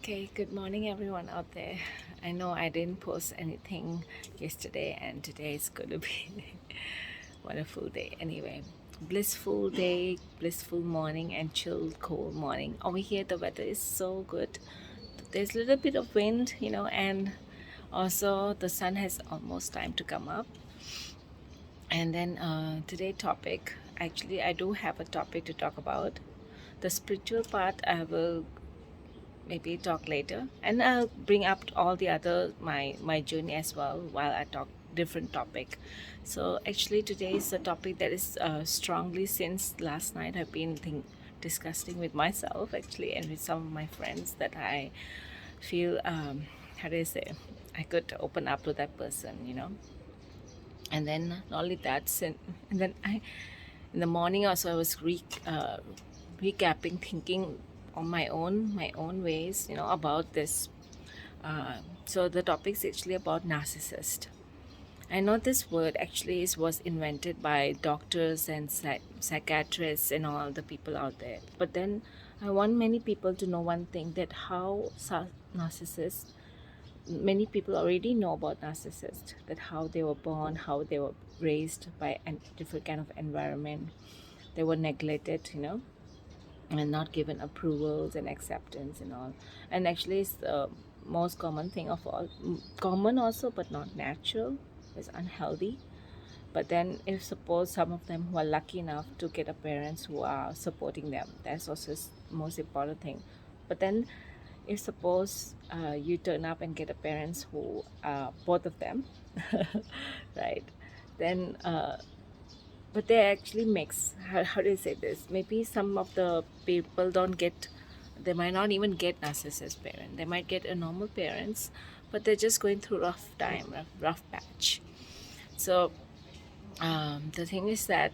Okay, good morning everyone out there. I know I didn't post anything yesterday and today is going to be a wonderful day. Anyway, blissful day, blissful morning and chilled cold morning. Over here the weather is so good. There's a little bit of wind, and also the sun has almost time to come up. And then today topic, actually I do have a topic to talk about. The spiritual part I will maybe talk later, and I'll bring up all the other my journey as well while I talk different topic. So actually today is a topic that is strongly since last night I've been discussing with myself actually and with some of my friends that I feel how do I say, I could open up to that person. And then not only that, and then I in the morning also I was recapping, thinking on my own ways, about this. So the topic is actually about narcissist. I know this word actually was invented by doctors and psychiatrists and all the people out there. But then I want many people to know one thing, that how narcissists, many people already know about narcissists, that how they were born, how they were raised by a different kind of environment. They were neglected, and not given approvals and acceptance and all. And actually it's the most common thing of all. Common also, but not natural. Is unhealthy. But then if suppose some of them who are lucky enough to get a parents who are supporting them, that's also most important thing. But then if suppose you turn up and get a parents who are both of them right, then but they actually mix. How do you say this? Maybe some of the people don't get, they might not even get narcissist parent. They might get a normal parents, but they're just going through rough time, rough patch. So the thing is that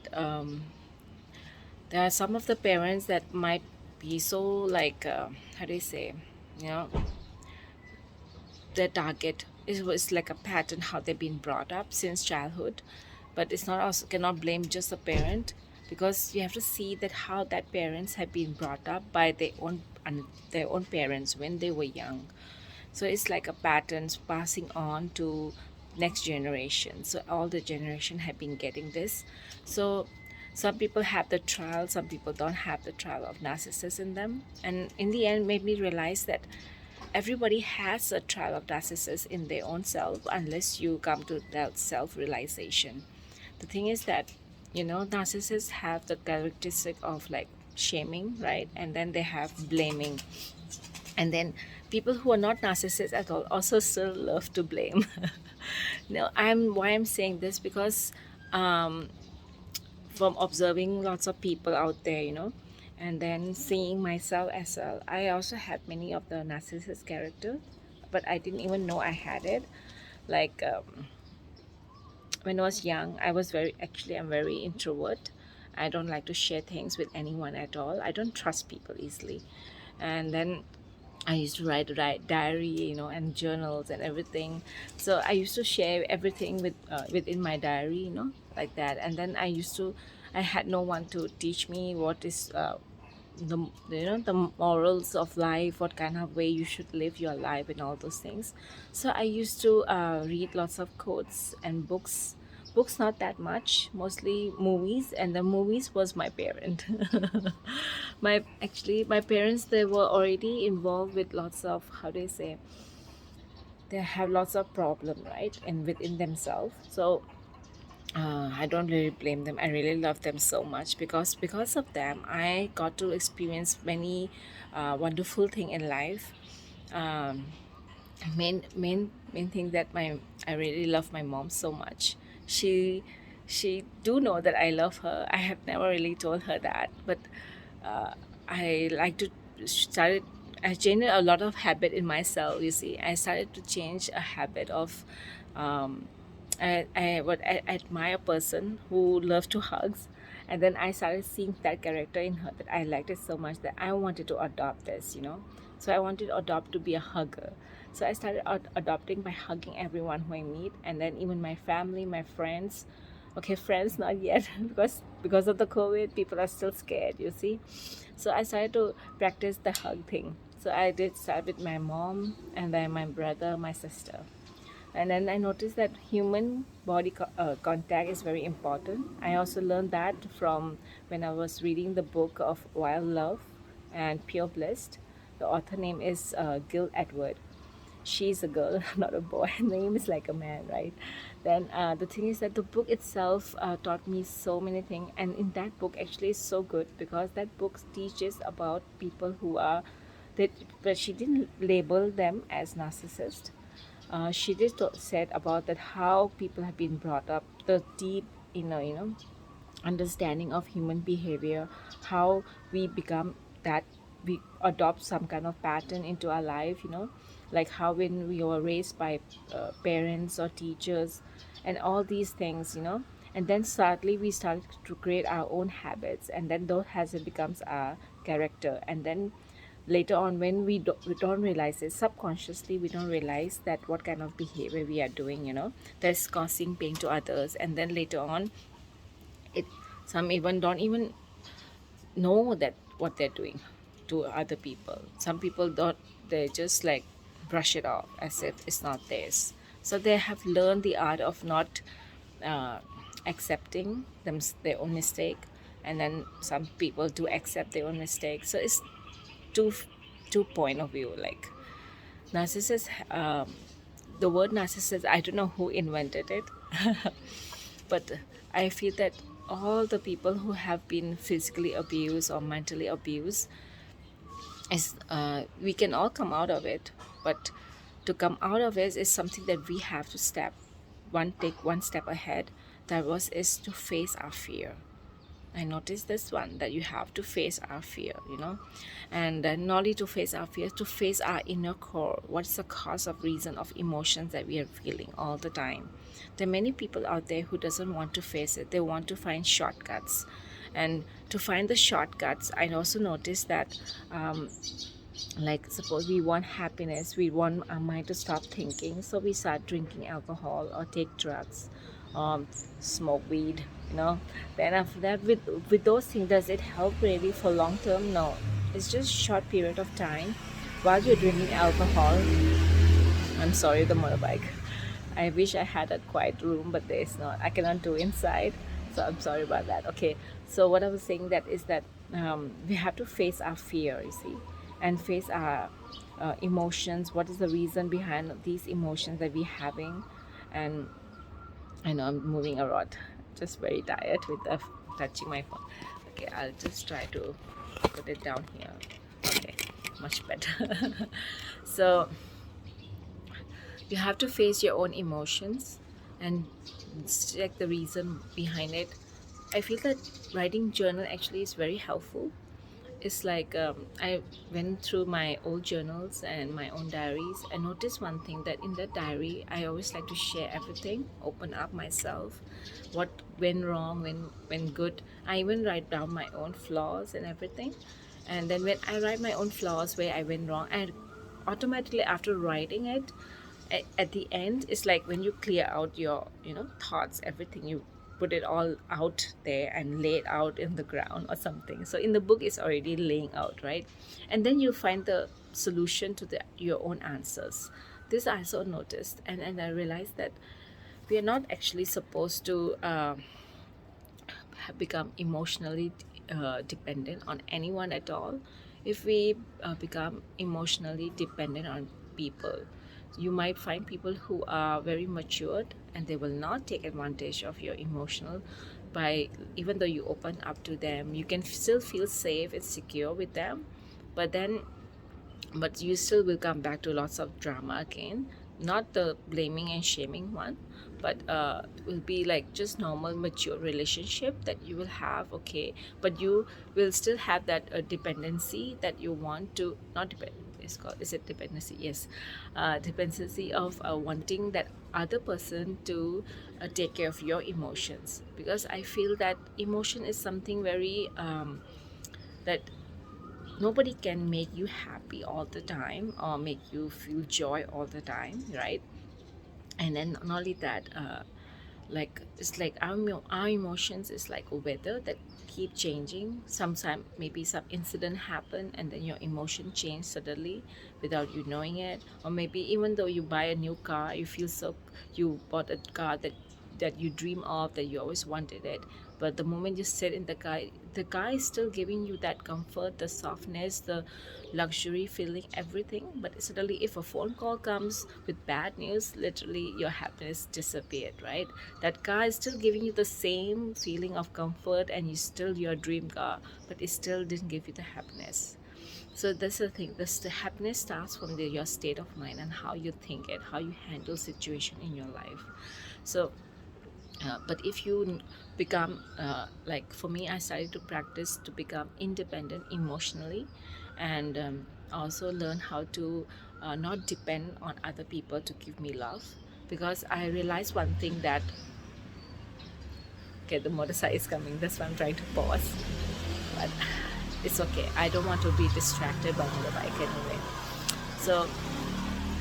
there are some of the parents that might be so like how do you say, you know, their target is was like a pattern how they've been brought up since childhood. But it's not, also cannot blame just the parent, because you have to see that how that parents have been brought up by their own parents when they were young. So it's like a patterns passing on to next generation. So all the generation have been getting this. So some people have the trial, some people don't have the trial of narcissist in them. And in the end made me realize that everybody has a trial of narcissist in their own self, unless you come to that self-realization. The thing is that, narcissists have the characteristic of like shaming, right? And then they have blaming. And then people who are not narcissists at all also still love to blame. No, I'm saying this because um, from observing lots of people out there, and then seeing myself as well. I also had many of the narcissist character, but I didn't even know I had it. Like when I was young, I'm very introvert. I don't like to share things with anyone at all. I don't trust people easily. And then I used to write diary, and journals and everything. So I used to share everything within my diary, like that. And then I had no one to teach me what is the the morals of life, what kind of way you should live your life, and all those things. So I used to read lots of quotes and books not that much, mostly movies, and the movies was my parent. My parents, they were already involved with lots of, how do you say, they have lots of problem, right, and within themselves. So I don't really blame them. I really love them so much, because of them I got to experience many wonderful thing in life. um, main thing that my I really love my mom so much. She do know that I love her. I have never really told her that, but uh, I like to started I changed a lot of habit in myself. You see, I started to change a habit of um, I admire a person who loves to hugs, and then I started seeing that character in her, that I liked it so much that I wanted to adopt this. So I wanted to adopt to be a hugger. So I started adopting by hugging everyone who I meet, and then even my family, my friends. Okay, friends not yet, because of the COVID, people are still scared. You see, so I started to practice the hug thing. So I did start with my mom, and then my brother, my sister. And then I noticed that human body contact is very important. I also learned that from when I was reading the book of Wild Love and Pure Bliss. The author name is Gil Edward. She's a girl, not a boy. Name is like a man, right? Then the thing is that the book itself taught me so many things, and in that book actually is so good because that book teaches about people who are that, but she didn't label them as narcissist. She did said about that how people have been brought up, the deep understanding of human behavior, how we become that, we adopt some kind of pattern into our life, like how when we were raised by parents or teachers and all these things, and then sadly we started to create our own habits, and then those habits becomes our character, and then later on when we don't realize it subconsciously, we don't realize that what kind of behavior we are doing, that's causing pain to others, and then later on it, some even don't even know that what they're doing to other people. Some people don't, they just like brush it off as if it's not theirs. So they have learned the art of not uh, accepting their own mistake, and then some people do accept their own mistake. So it's two two point of view. Like narcissist, the word narcissist, I don't know who invented it, but I feel that all the people who have been physically abused or mentally abused is we can all come out of it, but to come out of it is something that we have to take one step ahead. That was is to face our fear. I noticed this one, that you have to face our fear, and not only to face our fear, to face our inner core. What's the cause of reason of emotions that we are feeling all the time? There are many people out there who doesn't want to face it. They want to find shortcuts, and to find the shortcuts, I also noticed that. Like suppose we want happiness, we want our mind to stop thinking, so we start drinking alcohol or take drugs, smoke weed, then after that, with those things, does it help really for long term? No, it's just short period of time while you're drinking alcohol. I'm sorry, the motorbike. I wish I had a quiet room, but there is not. I cannot do inside, so I'm sorry about that. Okay, so what I was saying that is that we have to face our fear, you see, and face our emotions. What is the reason behind these emotions that we're having? And I know I'm moving a lot, just very tired with the touching my phone. Okay, I'll just try to put it down here. Okay, much better. So you have to face your own emotions and check the reason behind it. I feel that writing journal actually is very helpful. It's like I went through my old journals and my own diaries. I noticed one thing, that in that diary I always like to share everything, open up myself, what went wrong, when good. I even write down my own flaws and everything. And then when I write my own flaws where I went wrong, and automatically after writing it, at the end, it's like when you clear out your thoughts, everything, you put it all out there and lay it out in the ground or something. So in the book it's already laying out, right? And then you find the solution to your own answers. This I also noticed, and I realized that we are not actually supposed to become emotionally dependent on anyone at all. If we become emotionally dependent on people, you might find people who are very matured and they will not take advantage of your emotional. By even though you open up to them, you can still feel safe and secure with them, but then but you still will come back to lots of drama again. Not the blaming and shaming one, but will be like just normal mature relationship that you will have. Okay, but you will still have that dependency that you want to not depend, it's called, is it dependency? Yes, dependency of wanting that other person to take care of your emotions, because I feel that emotion is something very that nobody can make you happy all the time or make you feel joy all the time, right? And then not only that, like it's like our emotions is like a weather that keep changing. Sometimes maybe some incident happen and then your emotion change suddenly without you knowing it. Or maybe even though you buy a new car, you feel so, you bought a car that you dream of, that you always wanted it, but the moment you sit in the car is still giving you that comfort, the softness, the luxury feeling, everything. But suddenly if a phone call comes with bad news, literally your happiness disappeared, right? That car is still giving you the same feeling of comfort, and you still your dream car, but it still didn't give you the happiness. So that's the thing. This the happiness starts from your state of mind and how you think it, how you handle situation in your life. So but if you become like for me, I started to practice to become independent emotionally, and also learn how to not depend on other people to give me love. Because I realized one thing that, okay, the motorcycle is coming, that's why I'm trying to pause, but it's okay, I don't want to be distracted by motorbike anyway. So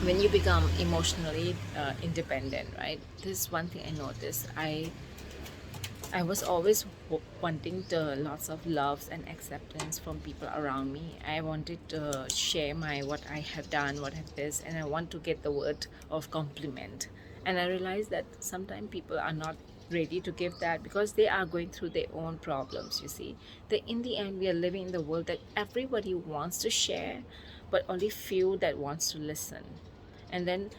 when you become emotionally independent, right, this is one thing I noticed. I was always wanting lots of loves and acceptance from people around me. I wanted to share what I have done, what I have this, and I want to get the word of compliment. And I realized that sometimes people are not ready to give that because they are going through their own problems. You see, that in the end, we are living in the world that everybody wants to share, but only few that wants to listen. And then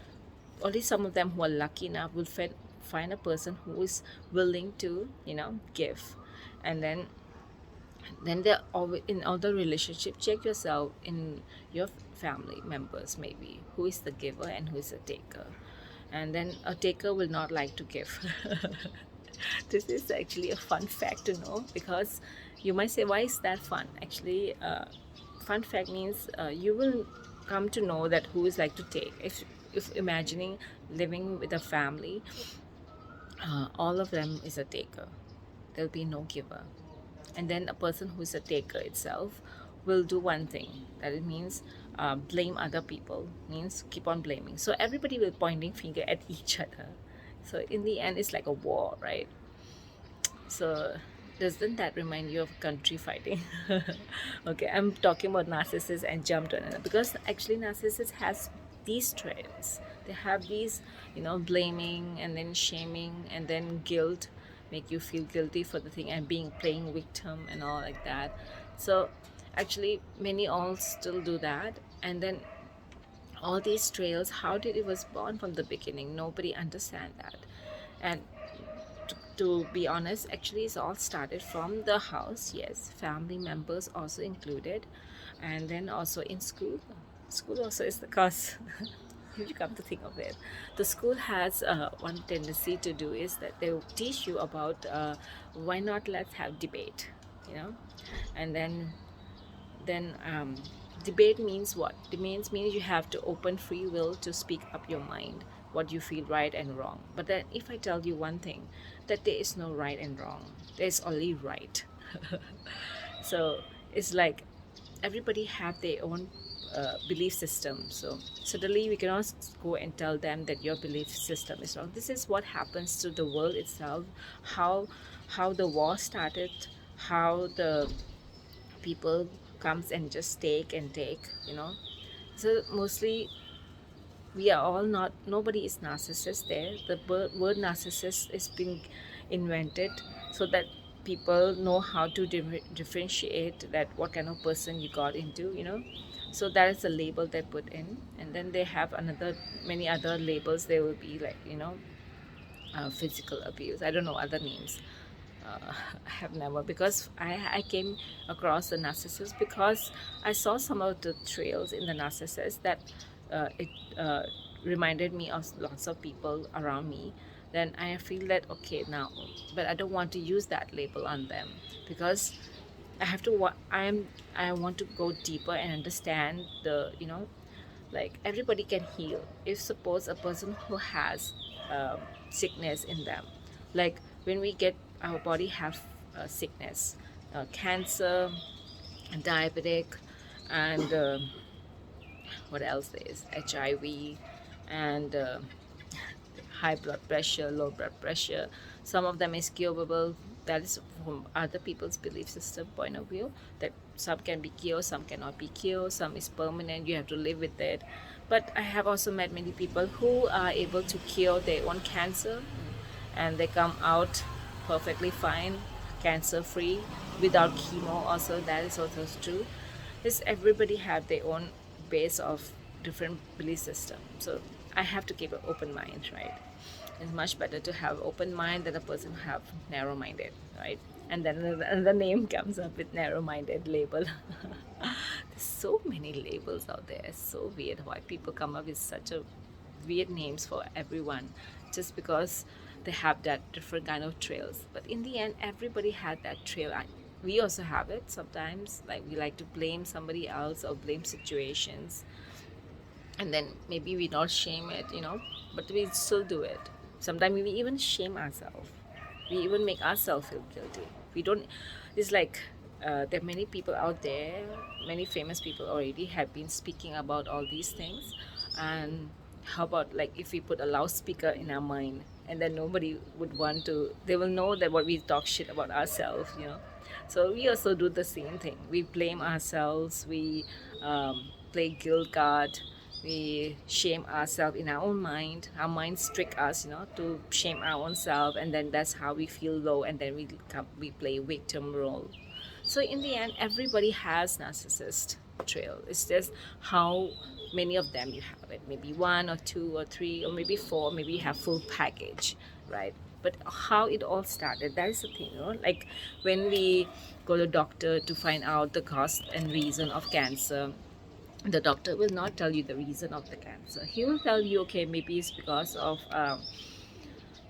only some of them who are lucky enough will find a person who is willing to give. And then they're always in other relationship. Check yourself in your family members, maybe who is the giver and who is the taker. And then a taker will not like to give. This is actually a fun fact to know, because you might say, why is that fun? Actually, fun fact means you will come to know that who is like to take. If imagining living with a family, all of them is a taker, there'll be no giver. And then a person who is a taker itself will do one thing, that it means blame other people, means keep on blaming. So everybody will pointing finger at each other. So in the end, it's like a war, right? So doesn't that remind you of country fighting? Okay, I'm talking about narcissists and jump to another, because actually narcissists has these traits. They have these, blaming and then shaming and then guilt, make you feel guilty for the thing, and being playing victim and all like that. So actually many all still do that. And then all these trails, how did it was born from the beginning, nobody understand that. And to be honest, actually it's all started from the house, yes, family members also included. And then also in school also is the cause. If you come to think of it, the school has one tendency to do is that they will teach you about why not let's have debate, you know. And then debate means what? Debates means you have to open free will to speak up your mind, what you feel right and wrong. But then if I tell you one thing, that there is no right and wrong, there's only right. So it's like everybody have their own belief system. So suddenly we cannot go and tell them that your belief system is wrong. This is what happens to the world itself. How the war started, how the people comes and just take and take, so mostly we are all not, nobody is narcissist there. The word narcissist is being invented so that people know how to differentiate that what kind of person you got into, so that is the label they put in. And then they have another many other labels. They will be like, physical abuse, I don't know other names. I have never, because I came across the narcissist because I saw some of the trails in the narcissist that it reminded me of lots of people around me. Then I feel that okay now, but I don't want to use that label on them, because I have to I want to go deeper and understand the, like everybody can heal. If suppose a person who has sickness in them, like when we get our body have sickness, cancer, diabetic, and what else is HIV, and high blood pressure, low blood pressure. Some of them is curable, that is from other people's belief system point of view, that some can be cured, some cannot be cured, some is permanent, you have to live with it. But I have also met many people who are able to cure their own cancer, and they come out perfectly fine, cancer free, without chemo. Also, that is also true. Is everybody have their own base of different belief system. So I have to keep an open mind, right? It's much better to have open mind than a person who have narrow minded, right? And then the name comes up with narrow minded label. There's so many labels out there. It's so weird why people come up with such a weird names for everyone, just because they have that different kind of trails. But in the end, everybody had that trail. We also have it sometimes, like we like to blame somebody else or blame situations, and then maybe we not shame it, but we still do it. Sometimes we even shame ourselves. We even make ourselves feel guilty. We don't. It's like there are many people out there, many famous people already have been speaking about all these things. And how about, like, if we put a loudspeaker in our mind, and then nobody would want to, they will know that what we talk shit about ourselves. So we also do the same thing. We blame ourselves. We play guilt card. We shame ourselves in our own mind. Our minds trick us, to shame our own self, and then that's how we feel low, and then we play victim role. So in the end, everybody has narcissist trail. It's just how many of them you have it. Maybe one or two or three or maybe four. Maybe you have full package, right? But how it all started, that is the thing. Like when we go to doctor to find out the cause and reason of cancer, the doctor will not tell you the reason of the cancer. He will tell you, okay, maybe it's because of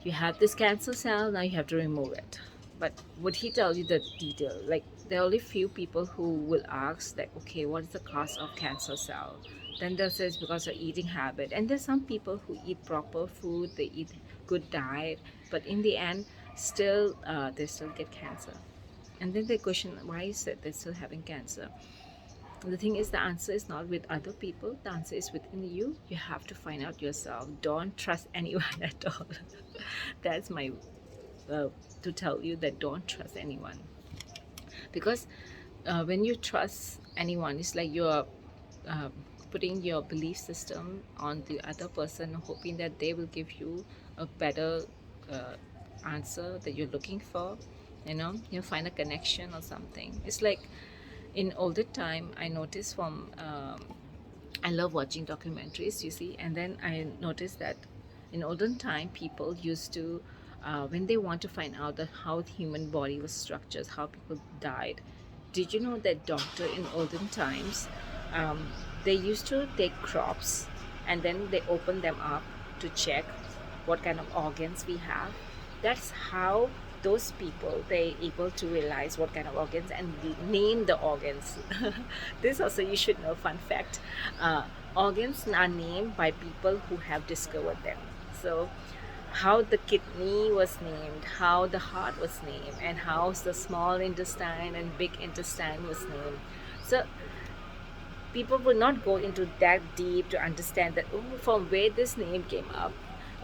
you have this cancer cell, now you have to remove it. But would he tell you the detail? Like, there are only few people who will ask that, okay, what is the cause of cancer cell? Then they'll say it's because of eating habit. And there's some people who eat proper food, they eat good diet, but in the end, still they still get cancer. And then they question, why is it they're still having cancer? The thing is, the answer is not with other people, the answer is within you. You have to find out yourself. Don't trust anyone at all. That's my to tell you, that don't trust anyone, because when you trust anyone, it's like you're uh, putting your belief system on the other person, hoping that they will give you a better uh, answer that you're looking for. You find a connection or something. It's like in older time, I noticed from I love watching documentaries, you see, and then I noticed that in olden time, people used to, when they want to find out how the human body was structured, how people died. Did you know that doctor in olden times, um, they used to take crops, and then they open them up to check what kind of organs we have. That's how those people, they able to realize what kind of organs and name the organs. This also you should know, fun fact. Organs are named by people who have discovered them. So how the kidney was named, how the heart was named, and how the small intestine and big intestine was named. So people will not go into that deep to understand that, oh, from where this name came up.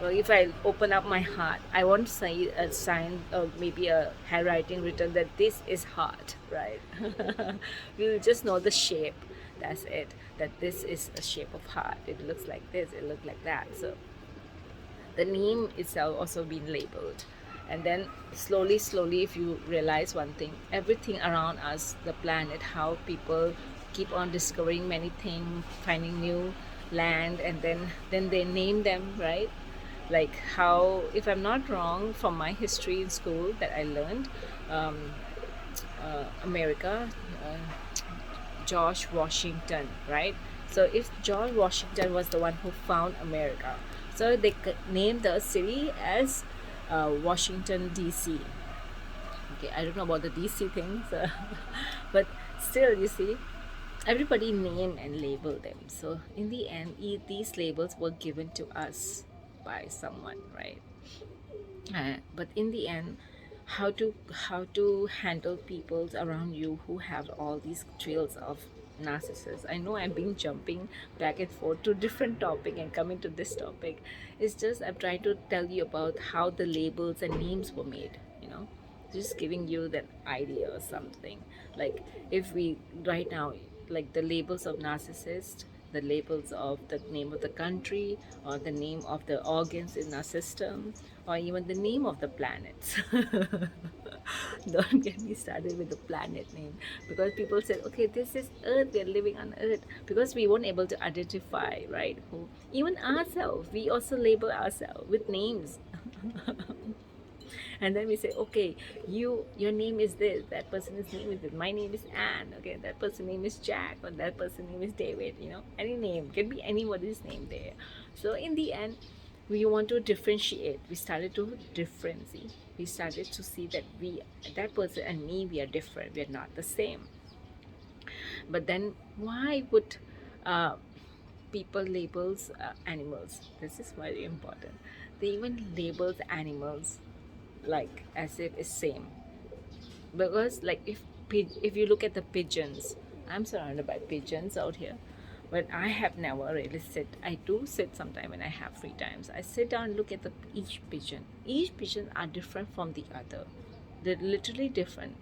Well, if I open up my heart, I won't see a sign or maybe a handwriting written that this is heart, right? We'll just know the shape. That's it. That this is a shape of heart. It looks like this. It looks like that. So the name itself also been labeled. And then slowly, if you realize one thing, everything around us, the planet, how people keep on discovering many things, finding new land, and then they name them, right? Like how, if I'm not wrong, from my history in school that I learned, um, America, George Washington, right? So if George Washington was the one who found America, so they named the city as Washington D.C. Okay, I don't know about the DC things, but still, you see, everybody name and label them. So in the end, these labels were given to us by someone, right? But in the end, how to handle people around you who have all these trails of narcissists. I know I've been jumping back and forth to different topic and coming to this topic. It's just I'm trying to tell you about how the labels and names were made. just giving you that idea or something. Like if we right now, like the labels of narcissist, the labels of the name of the country, or the name of the organs in our system, or even the name of the planets. Don't get me started with the planet name, because people said, okay, this is Earth, we're living on Earth, because we weren't able to identify, right? Who, even ourselves, we also label ourselves with names. And then we say, okay, your name is this, that person's name is this, my name is Anne, okay, that person's name is Jack, or that person's name is David, any name can be anybody's name there. So in the end, we want to differentiate. We started to differentiate. We started to see that that person and me, we are different, we are not the same. But then why would uh, people labels animals? This is very important. They even labels animals like as if it's same, because like if you look at the pigeons, I'm surrounded by pigeons out here, but I have never really sit. I do sit sometime when I have free times. I sit down and look at each pigeon. Each pigeon are different from the other. They're literally different.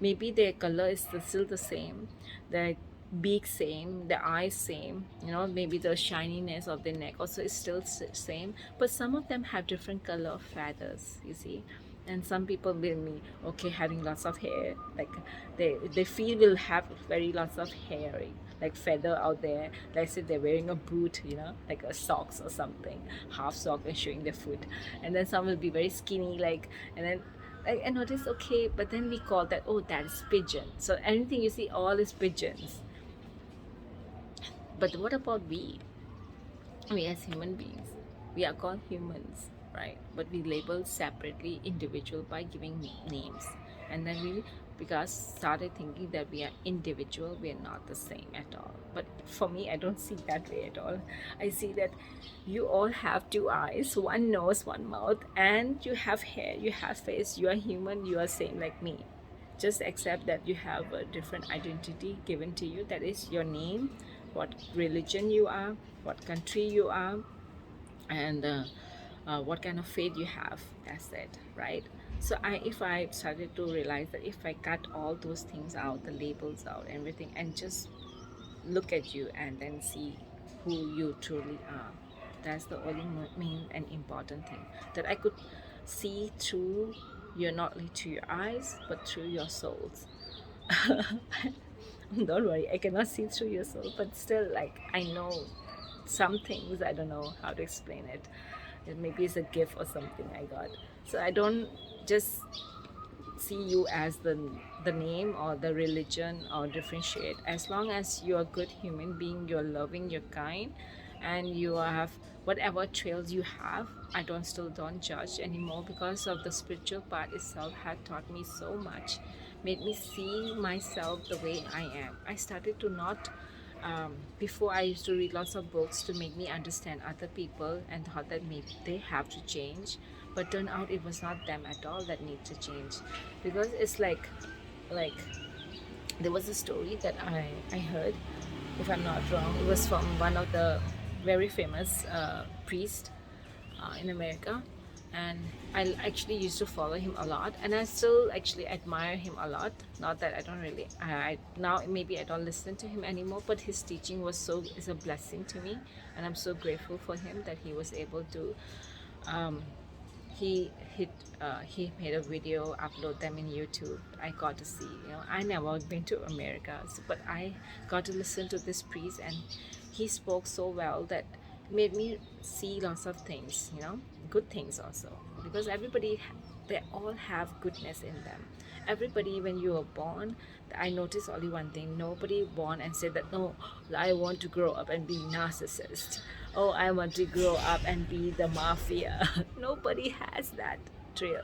Maybe their color is still the same, their beak same, the eyes same, maybe the shininess of the neck also is still same, but some of them have different color of feathers, you see. And some people will be okay having lots of hair, like they feel will have very lots of hair, like feather out there. Let's say they're wearing a boot, like a socks or something, half sock and showing their foot. And then some will be very skinny, like, and then I noticed, okay, but then we call that, oh, that is pigeon. So anything you see, all is pigeons. But what about we? We as human beings, we are called humans, right? But we label separately individual by giving names. And then we because started thinking that we are individual, we are not the same at all. But for me, I don't see that way at all. I see that you all have two eyes, one nose, one mouth, and you have hair, you have face, you are human, you are same like me. Just accept that you have a different identity given to you, that is your name, what religion you are, what country you are, and what kind of faith you have. That's it, right? So if I started to realize that if I cut all those things out, the labels out, everything, and just look at you and then see who you truly are, that's the only main and important thing, that I could see through you, not only through your eyes but through your souls. Don't worry, I cannot see through your soul, but still, like, I know some things. I don't know how to explain it. Maybe it's a gift or something I got. So I don't just see you as the name or the religion or differentiate. As long as you're a good human being, you're loving, you're kind, and you have whatever trails you have, I don't judge anymore, because of the spiritual part itself had taught me so much, made me see myself the way I am. I started to not before I used to read lots of books to make me understand other people and thought that maybe they have to change, but turned out it was not them at all that need to change. Because it's like there was a story that I heard, if I'm not wrong, it was from one of the very famous priests in America, and I actually used to follow him a lot, and I still actually admire him a lot. Not that I don't really, I now maybe I don't listen to him anymore, but his teaching is a blessing to me, and I'm so grateful for him that he was able to. Um, he made a video, upload them in YouTube. I got to see, I never been to America, but I got to listen to this priest, and he spoke so well that made me see lots of things, good things also, because they all have goodness in them. Everybody, when you were born, I noticed only one thing: nobody born and said that, no, I want to grow up and be narcissist, oh, I want to grow up and be the mafia. Nobody has that trail.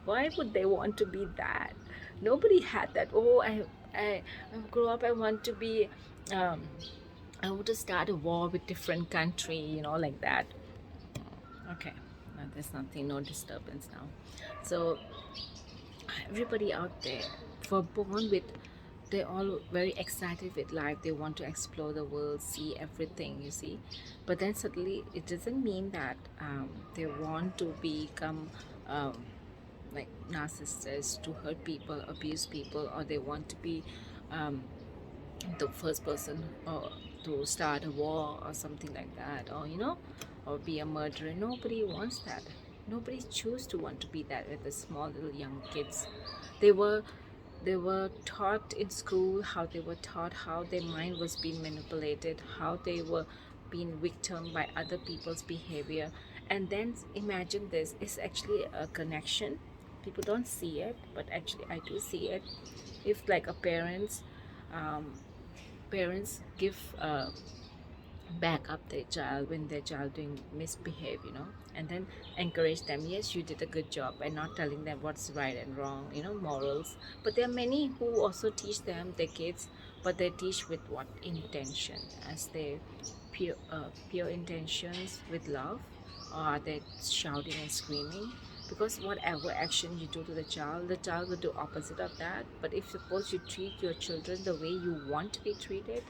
Why would they want to be that? Nobody had that. Oh, I grow up, I want to be I want to start a war with different country, like that. Okay, now there's nothing, no disturbance now. So everybody out there, for born with, they're all very excited with life. They want to explore the world, see everything, you see. But then suddenly, it doesn't mean that they want to become like narcissists to hurt people, abuse people, or they want to be um, the first person to start a war or something like that, or or be a murderer. Nobody wants that. Nobody choose to want to be that with the small little young kids. They were they were taught in school how they were taught how their mind was being manipulated, how they were being victim by other people's behavior. And then imagine this is actually a connection. People don't see it, but actually I do see it. If like a um, parents give back up their child when their child doing misbehave, and then encourage them, yes, you did a good job, and not telling them what's right and wrong, morals. But there are many who also teach them, their kids, but they teach with what intention? As their pure intentions with love, or are they shouting and screaming? Because whatever action you do to the child will do opposite of that. But if suppose you treat your children the way you want to be treated,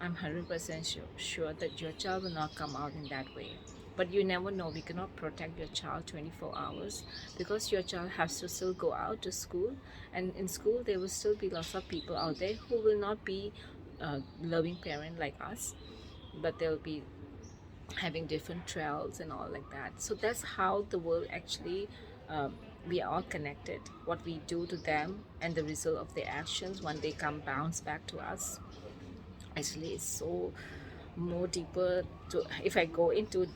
I'm 100% sure that your child will not come out in that way. But you never know. We cannot protect your child 24 hours, because your child has to still go out to school. And in school, there will still be lots of people out there who will not be loving parent like us, but they'll be having different trails and all like that. So that's how the world actually, we are all connected. What we do to them and the result of their actions, when they come bounce back to us, actually it's so more deeper. To If I go into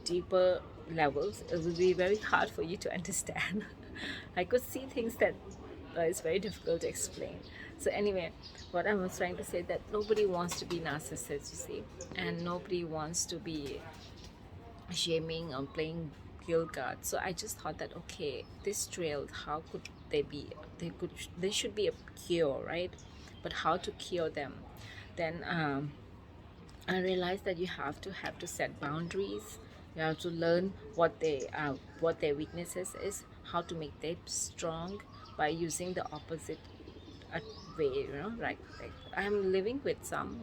deeper levels, it will be very hard for you to understand. I could see things that is very difficult to explain. So anyway, what I was trying to say, that nobody wants to be narcissist, you see, and nobody wants to be shaming or playing guilt card. So I just thought that, okay, this trail, how could they be? They should be a cure, right? But how to cure them? Then I realized that you have to set boundaries. You have to learn what their weaknesses is, how to make them strong by using the opposite uh, way. Like I'm living with some,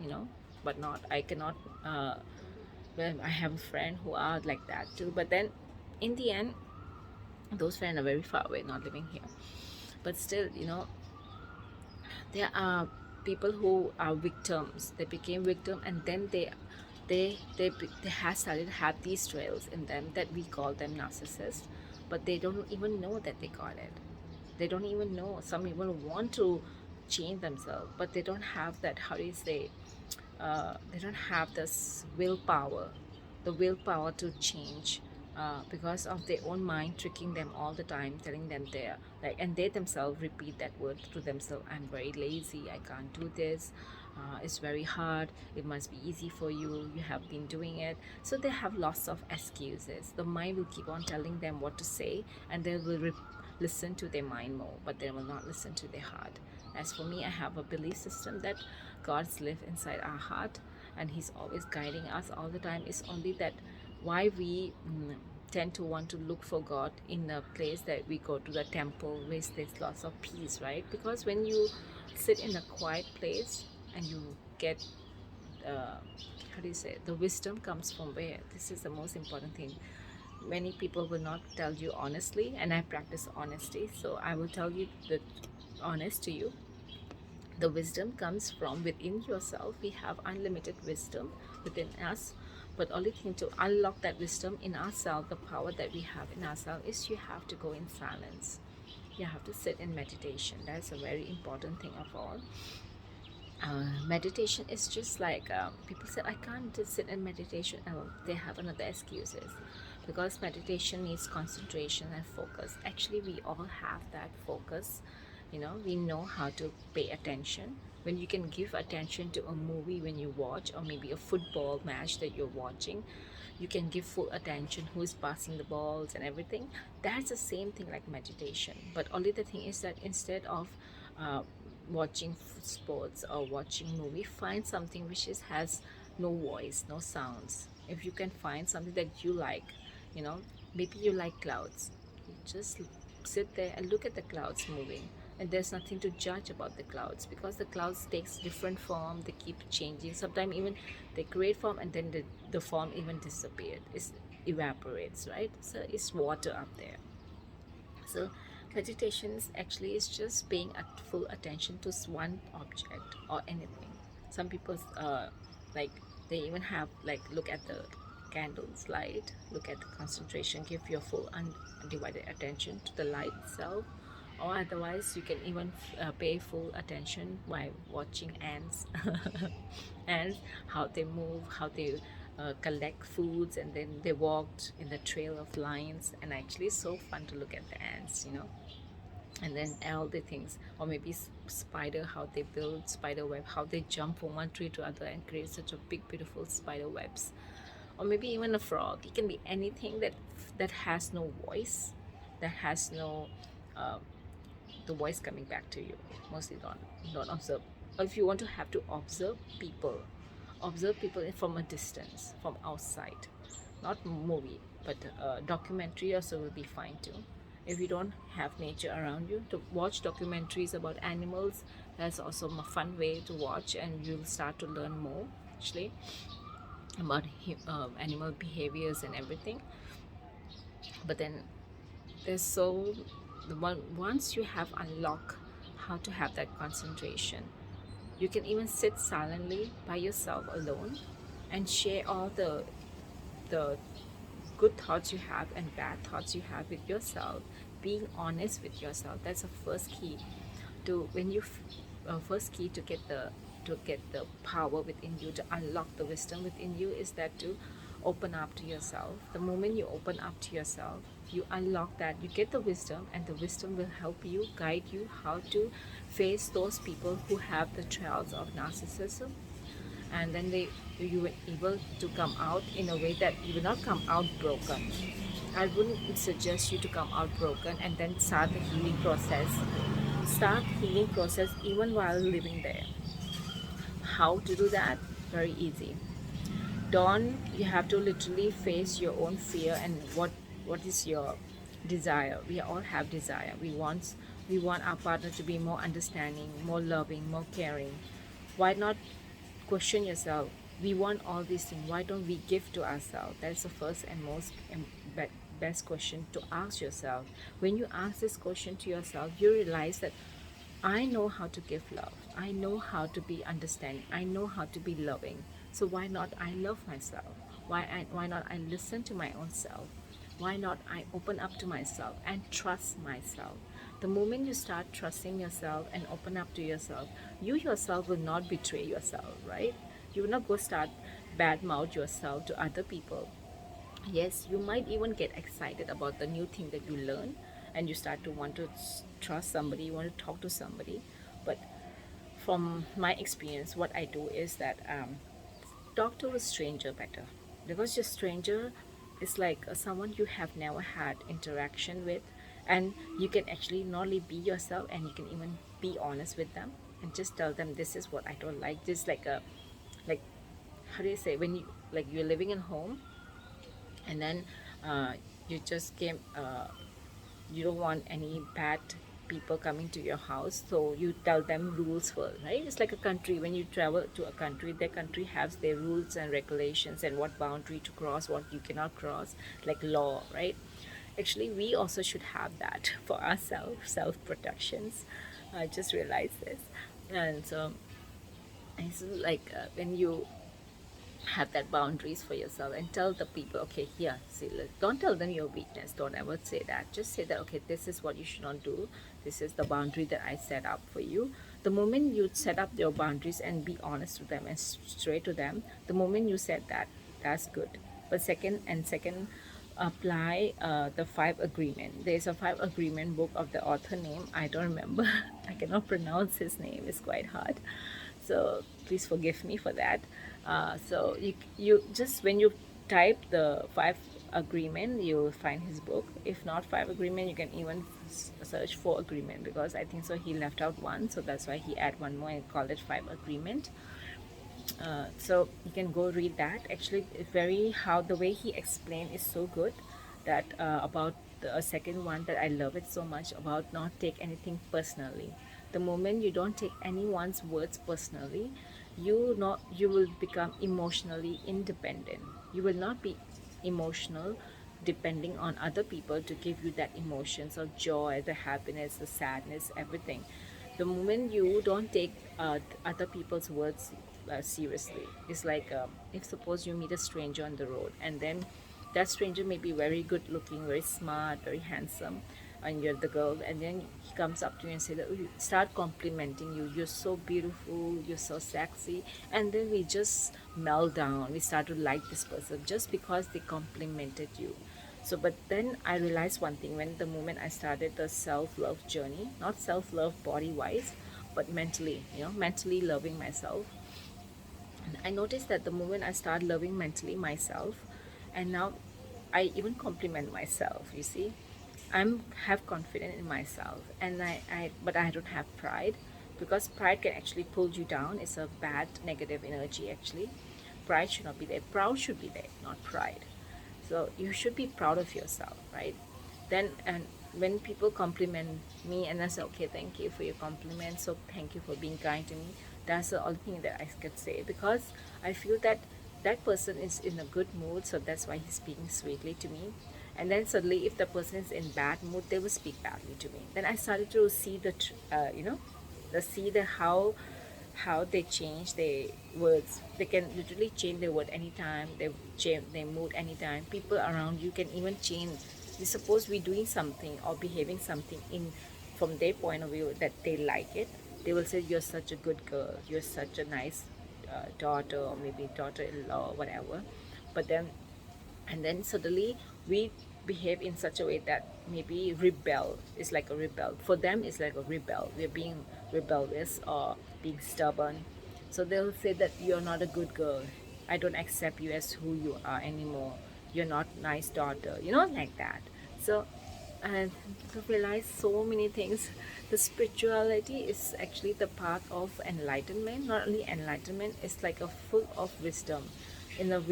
but not I cannot. Well, I have a friend who are like that too. But then, in the end, those friends are very far away, not living here. But still, there are people who are victims. They became victim, and then they have started to have these trails in them that we call them narcissists, but they don't even know that they got it. They don't even know. Some people want to change themselves, but they don't have that, how do you say, they don't have this willpower, the willpower to change, because of their own mind tricking them all the time, telling them they're like, and they themselves repeat that word to themselves: I'm very lazy, I can't do this, it's very hard, it must be easy for you, you have been doing it. So they have lots of excuses. The mind will keep on telling them what to say, and they will listen to their mind more, but they will not listen to their heart. As for me, I have a belief system that God's live inside our heart, and He's always guiding us all the time. It's only that why we tend to want to look for God in a place that we go to the temple where there's lots of peace, right? Because when you sit in a quiet place and you get, how do you say, the wisdom comes from where? This is the most important thing. Many people will not tell you honestly, and I practice honesty, so I will tell you the honest to you. The wisdom comes from within yourself. We have unlimited wisdom within us, but only thing to unlock that wisdom in ourselves, the power that we have in ourselves, is you have to go in silence. You have to sit in meditation. That's a very important thing of all. Meditation is just like, people say, I can't just sit in meditation. They have another excuses, because meditation needs concentration and focus. Actually, we all have that focus. We know how to pay attention. When you can give attention to a movie when you watch, or maybe a football match that you're watching, you can give full attention who's passing the balls and everything. That's the same thing like meditation, but only the thing is that instead of uh, watching sports or watching movie, find something which has no voice, no sounds. If you can find something that you like, you know maybe you like clouds, you just sit there and look at the clouds moving, and there's nothing to judge about the clouds, because the clouds takes different form, they keep changing. Sometimes even they create form, and then the form even disappeared, it evaporates, right? So it's water up there. So meditations actually is just paying full attention to one object or anything. Some people like they even have like look at the candles light, look at the concentration, give your full undivided attention to the light itself. Or otherwise you can even pay full attention while watching ants ants, how they move, how they collect foods, and then they walked in the trail of lines. And actually it's so fun to look at the ants, you know. And then all the things, or maybe spider, how they build spider web, how they jump from one tree to other and create such a big beautiful spider webs. Or maybe even a frog. It can be anything that has no voice, that has no the voice coming back to you. Mostly don't observe. Or if you want to have to observe people from a distance, from outside, not movie, but documentary also will be fine too. If you don't have nature around you, to watch documentaries about animals, that's also a fun way to watch, and you'll start to learn more actually about animal behaviors and everything. But then there's so once you have unlocked how to have that concentration, you can even sit silently by yourself alone and share all the good thoughts you have and bad thoughts you have with yourself. Being honest with yourself, that's the first key to when you first key to get the power within you, to unlock the wisdom within you, is that to open up to yourself. The moment you open up to yourself, you unlock that, you get the wisdom, and the wisdom will help you, guide you how to face those people who have the trials of narcissism. And then you were able to come out in a way that you will not come out broken. I wouldn't suggest you to come out broken and then start the healing process. Start healing process even while living there. How to do that? Very easy. Don't you have to literally face your own fear and what is your desire. We all have desire. We want our partner to be more understanding, more loving, more caring. Why not question yourself? We want all these things, why don't we give to ourselves? That's the first and most best question to ask yourself. When you ask this question to yourself, you realize that I know how to give love, I know how to be understanding, I know how to be loving. So why not I love myself? Why not I listen to my own self? Why not I open up to myself and trust myself? The moment you start trusting yourself and open up to yourself, you yourself will not betray yourself, right? You will not go start bad mouth yourself to other people. Yes, you might even get excited about the new thing that you learn, and you start to want to trust somebody, you want to talk to somebody. But from my experience, what I do is that talk to a stranger better, because your stranger is like someone you have never had interaction with, and you can actually not only be yourself, and you can even be honest with them and just tell them, this is what I don't like. Just like a like how do you say, when you like you're living in home, and then you just came you don't want any bad people coming to your house, so you tell them rules first, right? It's like a country. When you travel to a country, their country has their rules and regulations, and what boundary to cross, what you cannot cross, like law, right? Actually we also should have that for ourselves, self protections. I just realized this. And so it's like when you have that boundaries for yourself and tell the people, okay, here, see, don't tell them your weakness, don't ever say that. Just say that, okay, this is what you should not do, this is the boundary that I set up for you. The moment you set up your boundaries and be honest with them and straight to them, the moment you said that, that's good. But second, apply the 5 agreement. There's a 5 agreement book of the author name, I don't remember. I cannot pronounce his name, it's quite hard, so please forgive me for that. So you just, when you type the 5 agreement, you'll find his book. If not 5 agreement, you can even search 4 agreement, because I think so he left out one, so that's why he add one more and called it 5 agreement. So you can go read that. Actually it's very, how the way he explained is so good, that about the second one, that I love it so much, about not take anything personally. The moment you don't take anyone's words personally, you will become emotionally independent. You will not be emotional depending on other people to give you that emotions of joy, the happiness, the sadness, everything. The moment you don't take other people's words seriously, it's like if suppose you meet a stranger on the road, and then that stranger may be very good looking, very smart, very handsome, and you're the girl, and then he comes up to you and say that, start complimenting you, you're so beautiful, you're so sexy, and then we just melt down, we start to like this person just because they complimented you. So but then I realized one thing, when the moment I started the self-love journey, not self-love body wise, but mentally, mentally loving myself, I noticed that the moment I start loving mentally myself, and now I even compliment myself. You see, I'm have confidence in myself, and but I don't have pride, because pride can actually pull you down. It's a bad negative energy actually. Pride should not be there. Proud should be there, not pride. So you should be proud of yourself, right? Then and when people compliment me and I say, okay, thank you for your compliment, so thank you for being kind to me, that's the only thing that I could say, because I feel that that person is in a good mood, so that's why he's speaking sweetly to me. And then suddenly if the person is in bad mood, they will speak badly to me. Then I started to see the how they change their words. They can literally change their word anytime. They change their mood anytime. People around you can even change. We suppose we're doing something or behaving something in from their point of view that they like it. They will say, "You're such a good girl. You're such a nice daughter, or maybe daughter-in-law, or whatever." But then and then suddenly we behave in such a way that maybe rebel is like a rebel for them, is like a rebel, we're being rebellious or being stubborn. So they'll say that you're not a good girl, I don't accept you as who you are anymore, you're not nice daughter, like that. So and to realize so many things, the spirituality is actually the path of enlightenment. Not only enlightenment, it's like a full of wisdom, in a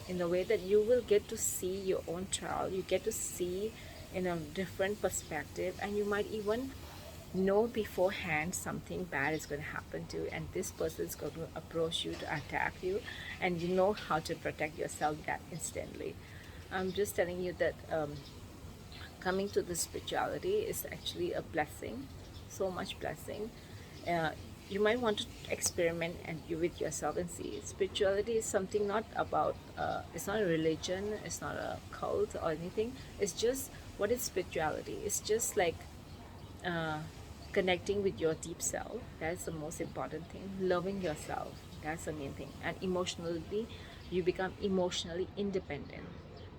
in a way that you will get to see your own child, you get to see in a different perspective, and you might even know beforehand something bad is going to happen to you, and this person is going to approach you to attack you, and you know how to protect yourself that instantly. I'm just telling you that coming to the spirituality is actually a blessing, so much blessing. uh, you might want to experiment and you with yourself and see spirituality is something not about it's not a religion, it's not a cult or anything. It's just, what is spirituality? It's just like uh, connecting with your deep self. That's the most important thing. Loving yourself, that's the main thing. And emotionally, you become emotionally independent.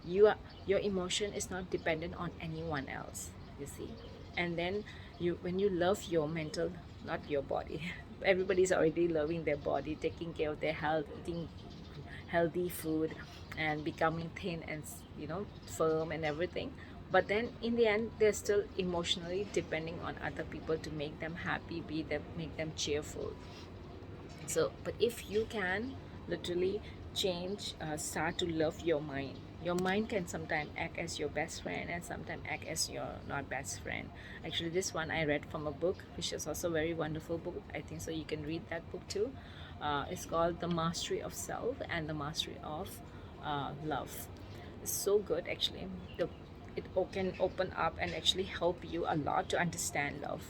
Your emotion is not dependent on anyone else, you see. And then when you love your mental, not your body, everybody's already loving their body, taking care of their health, eating healthy food, and becoming thin and firm and everything. But then in the end, they're still emotionally depending on other people to make them happy, make them cheerful. So but if you can literally change, start to love your mind. Your mind can sometimes act as your best friend and sometimes act as your not best friend. Actually, this one I read from a book, which is also a very wonderful book, I think, so you can read that book too. It's called The Mastery of Self and The Mastery of Love. It's so good actually. It can open up and actually help you a lot to understand love,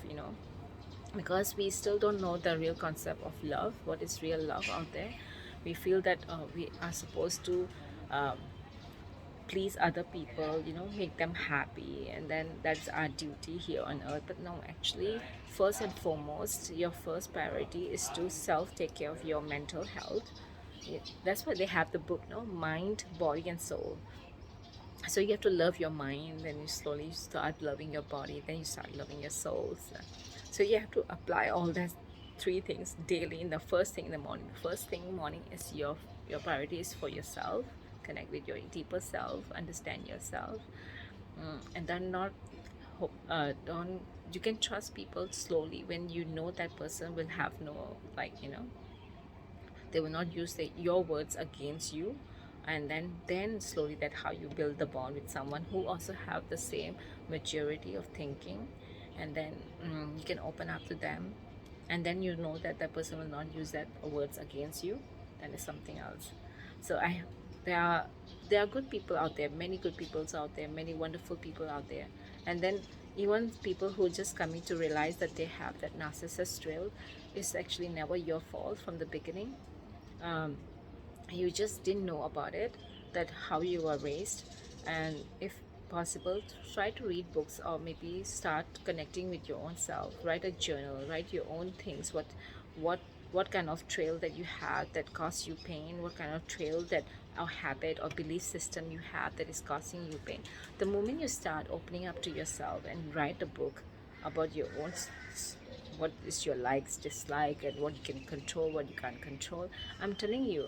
because we still don't know the real concept of love, what is real love out there. We feel that we are supposed to um, please other people, make them happy, and then that's our duty here on earth. But no, actually, first and foremost, your first priority is to self take care of your mental health. That's why they have the book, no, mind, body, and soul. So you have to love your mind, then you slowly start loving your body, then you start loving your soul. So you have to apply all that three things daily. In the first thing in the morning, first thing in the morning is your priority is for yourself. Connect with your deeper self, understand yourself, and then not hope don't you can trust people slowly when you know that person will have no, like, they will not use your words against you. And then slowly, that how you build the bond with someone who also have the same maturity of thinking. And then you can open up to them, and then you know that that person will not use that words against you. Then is something else. So I there are there are good people out there, many good people out there, many wonderful people out there. And then even people who just coming to realize that they have that narcissist trail, is actually never your fault from the beginning. um, you just didn't know about it, that how you were raised. And if possible, try to read books, or maybe start connecting with your own self. Write a journal, write your own things. What what kind of trail that you have that caused you pain, what kind of trail that, or habit or belief system you have that is causing you pain. The moment you start opening up to yourself and write a book about your own what is your likes, dislike, and what you can control, what you can't control, I'm telling you,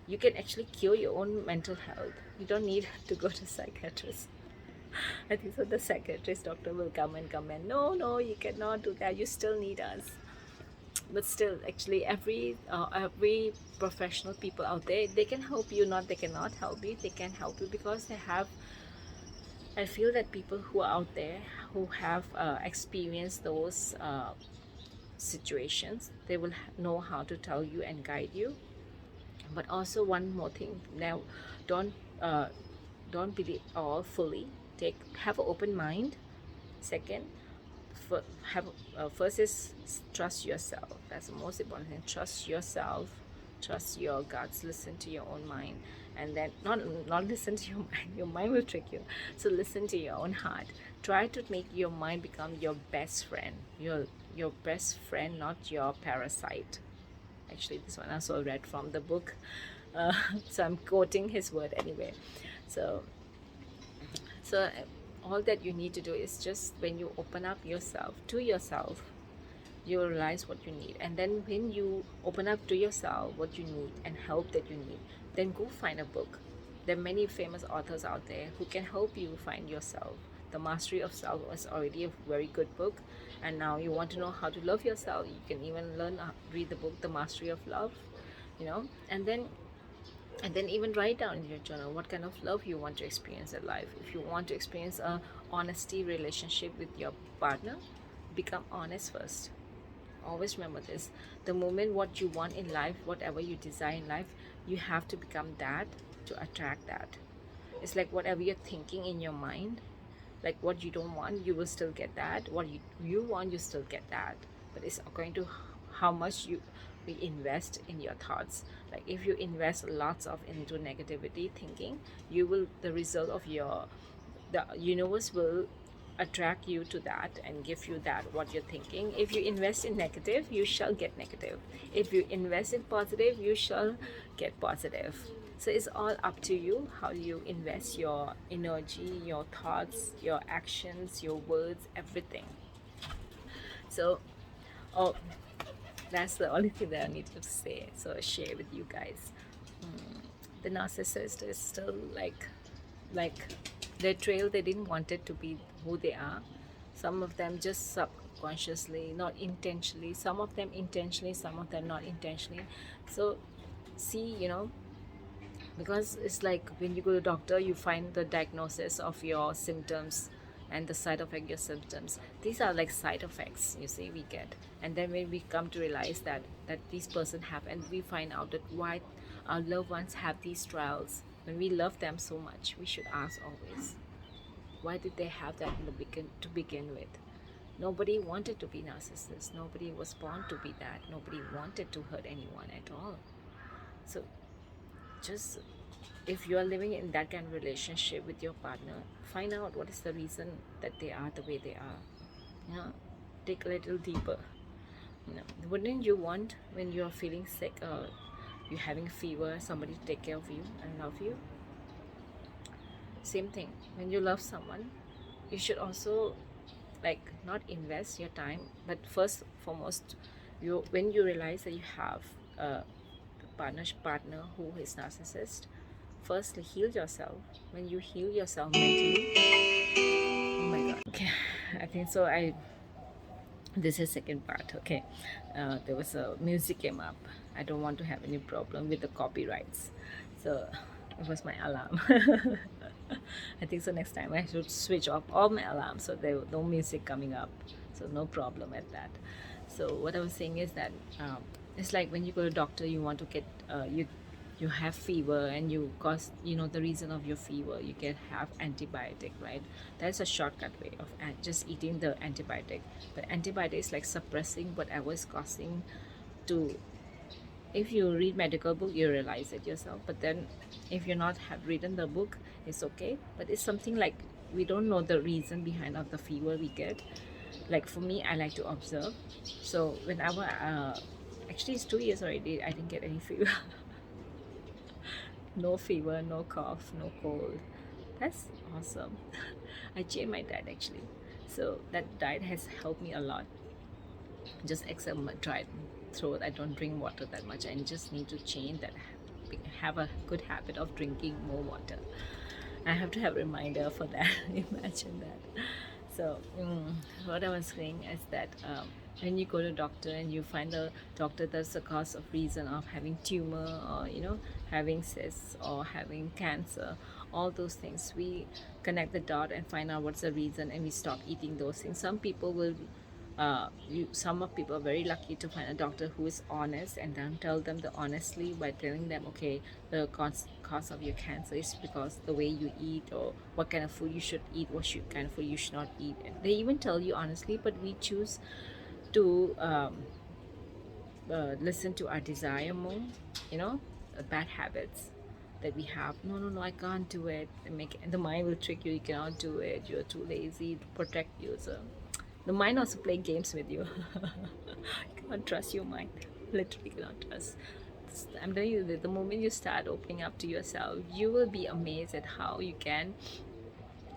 you can actually cure your own mental health. You don't need to go to psychiatrist. I think so the psychiatrist doctor will come and comment, no, no, you cannot do that, you still need us. But still, actually, every professional people out there, they can help you. Not they cannot help you, they can help you because they have, I feel that people who are out there who have experienced those situations, they will know how to tell you and guide you. But also one more thing, now, don't uh, don't believe all fully. Have an open mind. Second, for, have first is trust yourself. That's the most important thing. Trust yourself, trust your guts, listen to your own mind. And then not listen to your mind, your mind will trick you. So listen to your own heart. Try to make your mind become your best friend, your best friend, not your parasite. Actually, this one I also read from the book, so I'm quoting his word anyway. So so all that you need to do is just, when you open up yourself to yourself, you realize what you need. And then when you open up to yourself what you need and help that you need, then go find a book. There are many famous authors out there who can help you find yourself. The Mastery of Self was already a very good book, and now you want to know how to love yourself, you can even read the book, The Mastery of Love, and then even write down in your journal what kind of love you want to experience in life. If you want to experience a honesty relationship with your partner, become honest first. Always remember this. The moment what you want in life, whatever you desire in life, you have to become that to attract that. It's like whatever you're thinking in your mind, like what you don't want, you will still get that. What you want, you still get that. But it's according to how much we invest in your thoughts. Like if you invest lots of into negativity thinking, you will, the result of the universe will attract you to that and give you that what you're thinking. If you invest in negative, you shall get negative. If you invest in positive, you shall get positive. So it's all up to you how you invest your energy, your thoughts, your actions, your words, everything. So, oh, that's the only thing that I need to say. So share with you guys. The narcissist is still like their trail. They didn't want it to be who they are. Some of them just subconsciously, not intentionally. Some of them intentionally, some of them not intentionally. So see, because it's like when you go to doctor, you find the diagnosis of your symptoms and the side effect your symptoms. These are like side effects, you see, we get. And then when we come to realize that these person have, and we find out that why our loved ones have these trials. When we love them so much, we should ask always, why did they have that to begin with? Nobody wanted to be narcissist. Nobody was born to be that. Nobody wanted to hurt anyone at all. So just, if you are living in that kind of relationship with your partner, find out what is the reason that they are the way they are. Take a little deeper. Wouldn't you want, when you are feeling sick or you're having fever, somebody to take care of you and love you? Same thing, when you love someone, you should also not invest your time, but first foremost, when you realize that you have a partner who is narcissist, firstly heal yourself. When you heal yourself mentally, oh my god, okay, I think so. This is second part. Okay, there was a music came up. I don't want to have any problem with the copyrights, so it was my alarm. I think so next time I should switch off all my alarms so there no music coming up, so no problem at that. So what I was saying is that it's like when you go to doctor, you want to get you have fever and you cause, you know, the reason of your fever, you can have antibiotic, right? That's a shortcut way of just eating the antibiotic. But antibiotic is like suppressing whatever is causing to, if you read medical book you realize it yourself, but then if you're not have written the book, it's okay. But it's something like we don't know the reason behind of the fever we get. Like for me, I like to observe. So whenever actually it's 2 years already, I didn't get any fever. No fever, no cough, no cold. That's awesome. I changed my diet actually, so that diet has helped me a lot. Just except my dry throat, I don't drink water that much. I just need to change that, have a good habit of drinking more water. I have to have a reminder for that. Imagine that. So what I was saying is that when you go to doctor and you find the doctor that's the cause of reason of having tumor, or you know, having cysts or having cancer, all those things, we connect the dot and find out what's the reason, and we stop eating those things. Some people will some of people are very lucky to find a doctor who is honest and then tell them the honestly by telling them, okay, the cause of your cancer is because the way you eat, or what kind of food you should eat, what kind of food you should not eat. And they even tell you honestly, but we choose to listen to our desire more, you know, bad habits that we have. No, no, no, I can't do it. And the mind will trick you. You cannot do it. You're too lazy to protect you. So the mind also play games with you. You cannot trust your mind. Literally cannot trust. I'm telling you that the moment you start opening up to yourself, you will be amazed at how you can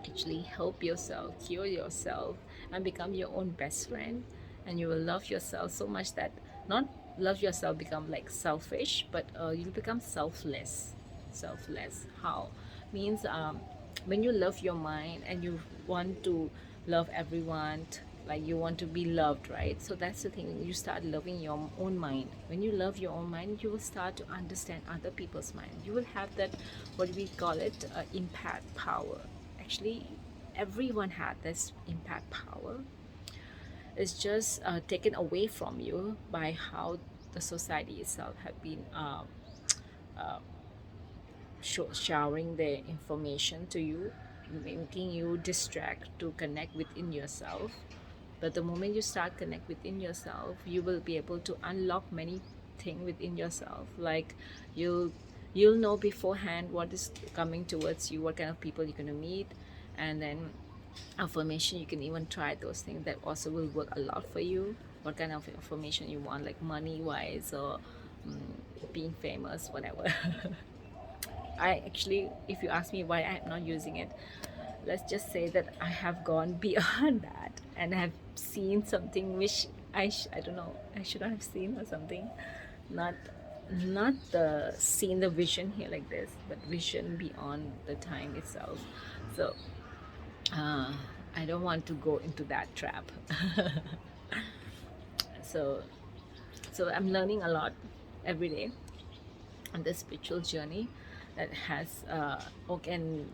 actually help yourself, cure yourself, and become your own best friend. And you will love yourself so much that, not love yourself become like selfish, but you'll become selfless. Selfless how means, when you love your mind and you want to love everyone, like you want to be loved, right? So that's the thing, you start loving your own mind. When you love your own mind, you will start to understand other people's mind. You will have that, what we call it, impact power. Actually, everyone had this impact power. It's just taken away from you by how the society itself have been uh, showering their information to you, making you distract to connect within yourself. But the moment you start connect within yourself, you will be able to unlock many things within yourself. Like you'll know beforehand what is coming towards you, what kind of people you're gonna meet, and then affirmation, you can even try those things that also will work a lot for you. What kind of affirmation you want, like money wise, or being famous, whatever. I actually, if you ask me why I'm not using it, let's just say that I have gone beyond that and have seen something which I don't know, I should not have seen, or something. Not not the seen the vision here like this, but vision beyond the time itself. So uh, I don't want to go into that trap. so so I'm learning a lot every day on this spiritual journey that has and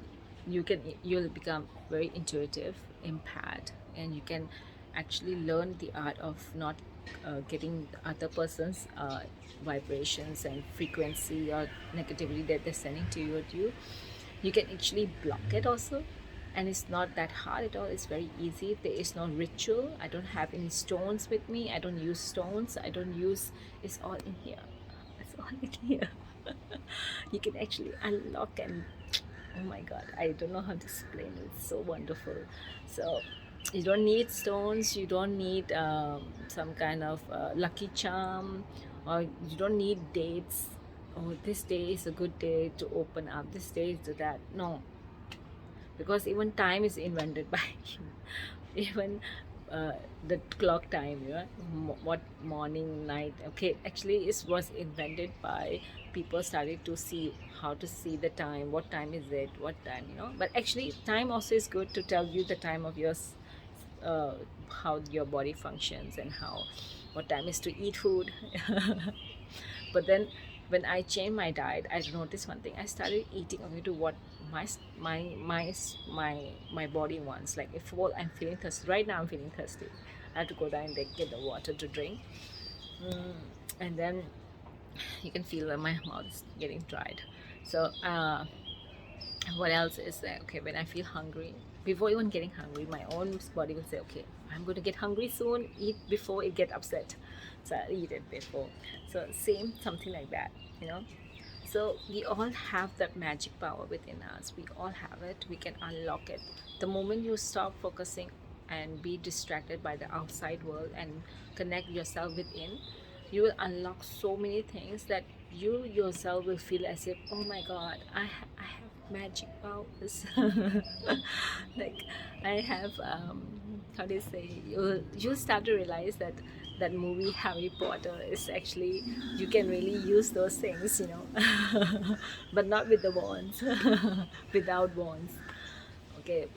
you'll become very intuitive, empath, and you can actually learn the art of not getting the other person's vibrations and frequency or negativity that they're sending to you. You can actually block it also, and it's not that hard at all. It's very easy. There is no ritual. I don't have any stones with me. I don't use stones. I don't use, it's all in here. It's all in here. You can actually unlock, and oh my god, I don't know how to explain it. It's so wonderful. So you don't need stones, you don't need some kind of lucky charm, or you don't need dates. Oh, this day is a good day to open up, this day is to that. No, because even time is invented by you. Even the clock time, you know, what morning, night. Okay, actually it was invented by people started to see how to see the time, what time is it, what time, you know. But actually time also is good to tell you the time of yours, uh, how your body functions, and how, what time is to eat food. But then when I changed my diet, I noticed one thing. I started eating according to what my body wants. Like if I'm feeling thirsty right now, I'm feeling thirsty, I have to go down and get the water to drink. And then You can feel that my mouth is getting dried. So what else is there? Okay, when I feel hungry, before even getting hungry, my own body will say, okay, I'm going to get hungry soon, eat before it get upset. So I eat it before. So same, something like that, you know. So we all have that magic power within us. We all have it. We can unlock it. The moment you stop focusing and be distracted by the outside world and connect yourself within, you will unlock so many things that you yourself will feel as if, oh my god, I have magic powers. Like I have how do you say, you'll start to realize that that movie Harry Potter is actually, you can really use those things, you know. But not with the wands. Without wands.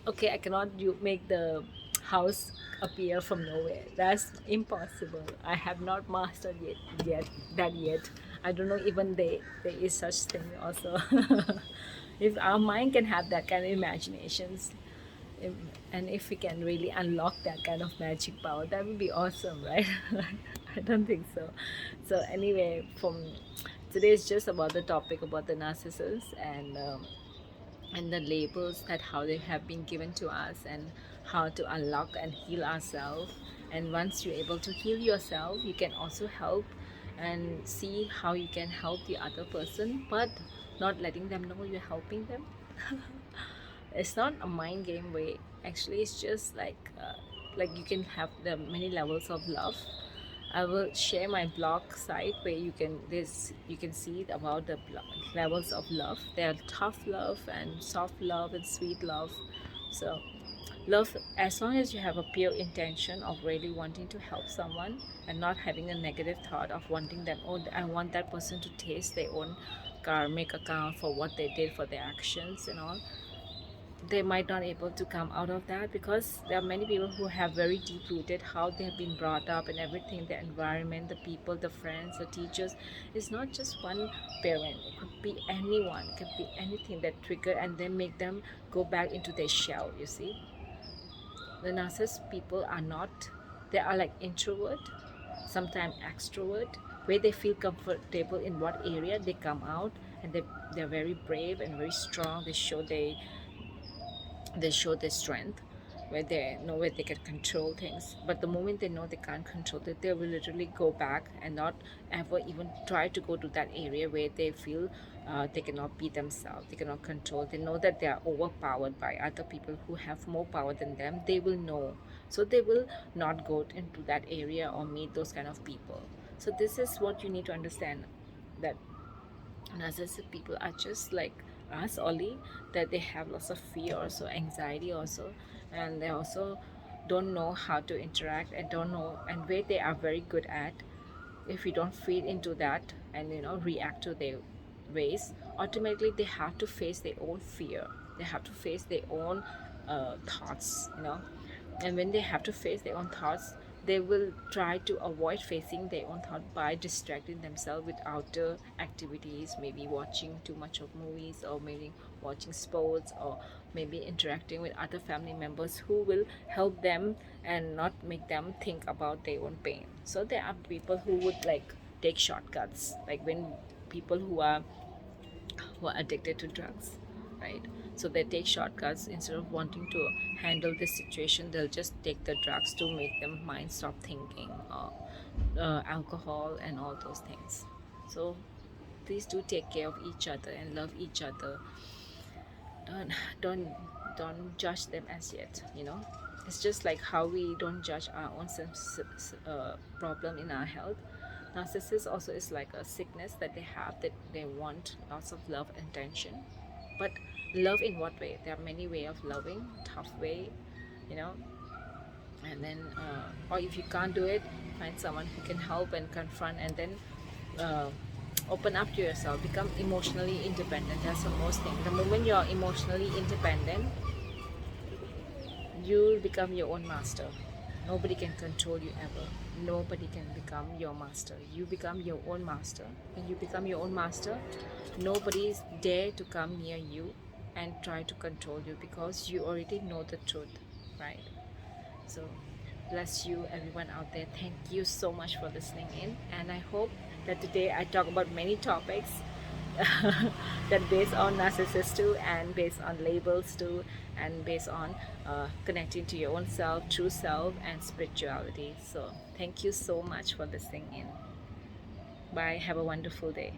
Okay, I cannot make the house appear from nowhere. That's impossible. I have not mastered yet. I don't know even there is such thing also. If our mind can have that kind of imaginations, if, and if we can really unlock that kind of magic power, that would be awesome, right? I don't think so. So anyway, from today is just about the topic about the narcissist, and the labels that how they have been given to us, and how to unlock and heal ourselves. And once you're able to heal yourself, you can also help and see how you can help the other person, but not letting them know you're helping them. It's not a mind game way. Actually, it's just like you can have the many levels of love. I will share my blog site where you can see about the levels of love. There are tough love and soft love and sweet love. So love, as long as you have a pure intention of really wanting to help someone and not having a negative thought of wanting them, oh, I want that person to taste their own karmic account for what they did, for their actions and all, they might not able to come out of that, because there are many people who have very deep rooted how they have been brought up and everything, the environment, the people, the friends, the teachers. It's not just one parent, it could be anyone, it could be anything that trigger and then make them go back into their shell. You see, the narcissist people are not, they are like introvert, sometimes extrovert, where they feel comfortable in what area they come out, and they're very brave and very strong. They show their strength, where they know where they can control things. But the moment they know they can't control it, they will literally go back and not ever even try to go to that area where they feel they cannot be themselves, they cannot control. They know that they are overpowered by other people who have more power than them. They will know, so they will not go into that area or meet those kind of people. So this is what you need to understand, that narcissistic people are just like us only, that they have lots of fear also, anxiety also, and they also don't know how to interact and don't know, and where they are very good at, if we don't feed into that and react to their ways, automatically they have to face their own fear, they have to face their own thoughts. And when they have to face their own thoughts, they will try to avoid facing their own thought by distracting themselves with outer activities, maybe watching too much of movies, or maybe watching sports, or maybe interacting with other family members who will help them and not make them think about their own pain. So there are people who would like take shortcuts, like when people who are addicted to drugs, right? So they take shortcuts. Instead of wanting to handle this situation, they'll just take the drugs to make them mind stop thinking, or alcohol and all those things. So please do take care of each other and love each other. don't don't don't judge them as yet. It's just like how we don't judge our own problem in our health. Narcissist also is like a sickness that they have, that they want lots of love and attention. But love in what way? There are many ways of loving. Tough way, you know and then or if you can't do it, find someone who can help and confront, and then uh, open up to yourself, become emotionally independent. That's the most thing. The moment you're emotionally independent, you become your own master. Nobody can control you ever. Nobody can become your master. You become your own master. When you become your own master, nobody's dare to come near you and try to control you, because you already know the truth, right? So bless you, everyone out there. Thank you so much for listening in, and I hope that today I talk about many topics that based on narcissist too, and based on labels too, and based on connecting to your own self, true self, and spirituality. So thank you so much for listening in. Bye. Have a wonderful day.